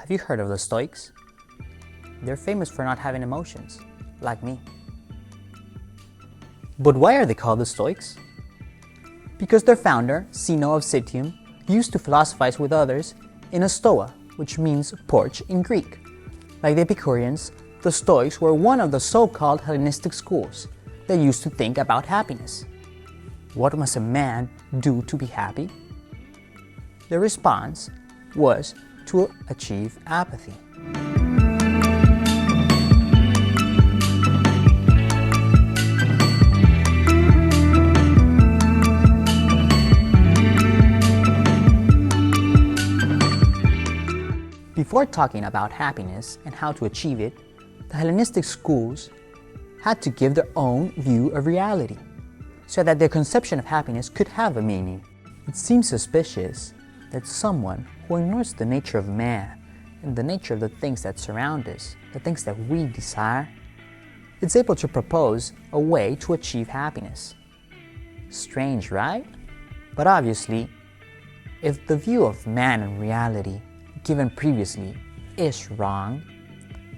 Have you heard of the Stoics? They're famous for not having emotions, like me. But why are they called the Stoics? Because their founder, Zeno of Citium, used to philosophize with others in a stoa, which means porch in Greek. Like the Epicureans, the Stoics were one of the so-called Hellenistic schools that used to think about happiness. What must a man do to be happy? The response was to achieve apathy. Before talking about happiness and how to achieve it, the Hellenistic schools had to give their own view of reality, so that their conception of happiness could have a meaning. It seems suspicious that someone who ignores the nature of man and the nature of the things that surround us, the things that we desire, is able to propose a way to achieve happiness. Strange, right? But obviously, if the view of man and reality given previously is wrong,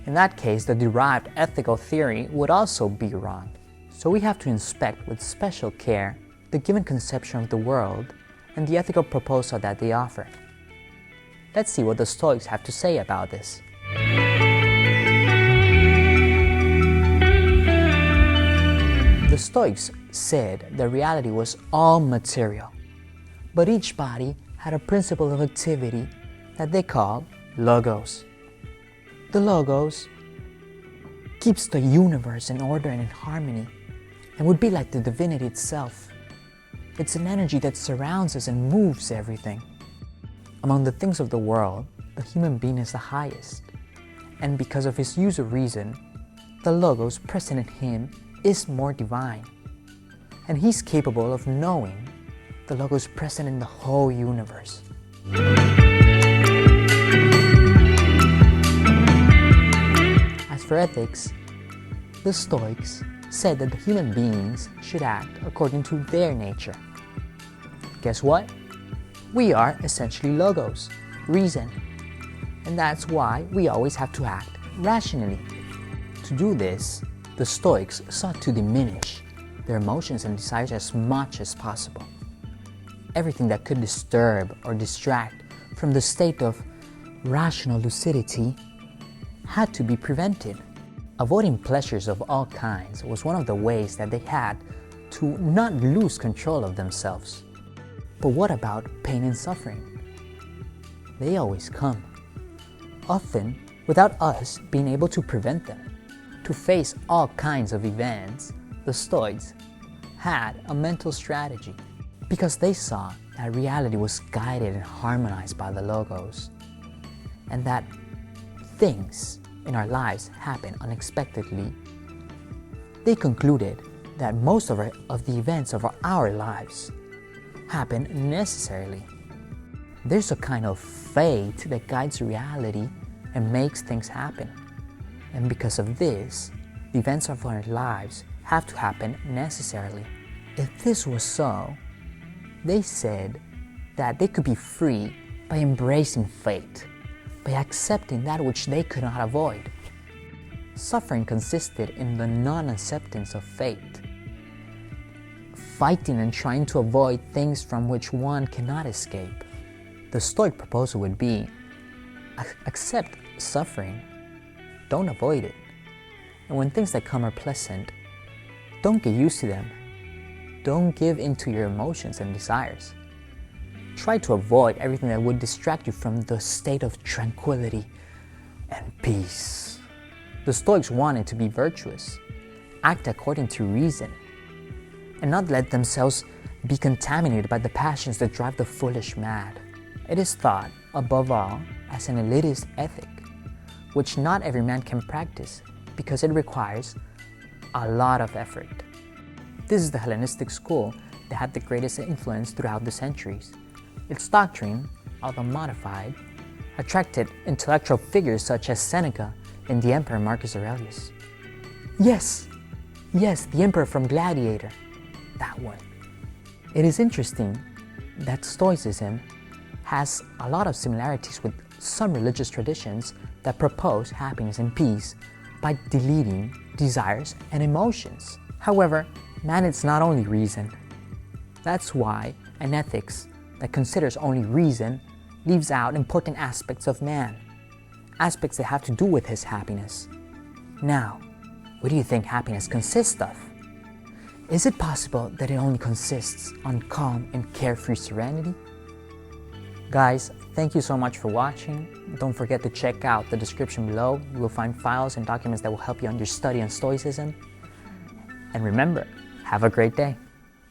in that case the derived ethical theory would also be wrong. So we have to inspect with special care the given conception of the world and the ethical proposal that they offer. Let's see what the Stoics have to say about this. The Stoics said that reality was all material, but each body had a principle of activity that they called logos. The logos keeps the universe in order and in harmony, and would be like the divinity itself. It's an energy that surrounds us and moves everything. Among the things of the world, the human being is the highest, and because of his use of reason, the logos present in him is more divine, and he's capable of knowing the logos present in the whole universe. As for ethics, the Stoics said that the human beings should act according to their nature. Guess what? We are essentially logos, reason, and that's why we always have to act rationally. To do this, the Stoics sought to diminish their emotions and desires as much as possible. Everything that could disturb or distract from the state of rational lucidity had to be prevented. Avoiding pleasures of all kinds was one of the ways that they had to not lose control of themselves. But what about pain and suffering? They always come, often without us being able to prevent them. To face all kinds of events, the Stoics had a mental strategy because they saw that reality was guided and harmonized by the logos, and that things in our lives happen unexpectedly. They concluded that most of the events of our lives happen necessarily. There's a kind of fate that guides reality and makes things happen. And because of this, the events of our lives have to happen necessarily. If this was so, they said that they could be free by embracing fate, by accepting that which they could not avoid. Suffering consisted in the non-acceptance of fate, fighting and trying to avoid things from which one cannot escape. The Stoic proposal would be, accept suffering, don't avoid it. And when things that come are pleasant, don't get used to them. Don't give in to your emotions and desires. Try to avoid everything that would distract you from the state of tranquility and peace. The Stoics wanted to be virtuous, act according to reason, and not let themselves be contaminated by the passions that drive the foolish mad. It is thought, above all, as an elitist ethic, which not every man can practice because it requires a lot of effort. This is the Hellenistic school that had the greatest influence throughout the centuries. Its doctrine, although modified, attracted intellectual figures such as Seneca and the Emperor Marcus Aurelius. Yes, the Emperor from Gladiator, that one. It is interesting that Stoicism has a lot of similarities with some religious traditions that propose happiness and peace by deleting desires and emotions. However, man is not only reason. That's why an ethics that considers only reason leaves out important aspects of man, aspects that have to do with his happiness. Now, what do you think happiness consists of? Is it possible that it only consists on calm and carefree serenity? Guys, thank you so much for watching. Don't forget to check out the description below. You will find files and documents that will help you on your study on Stoicism. And remember, have a great day.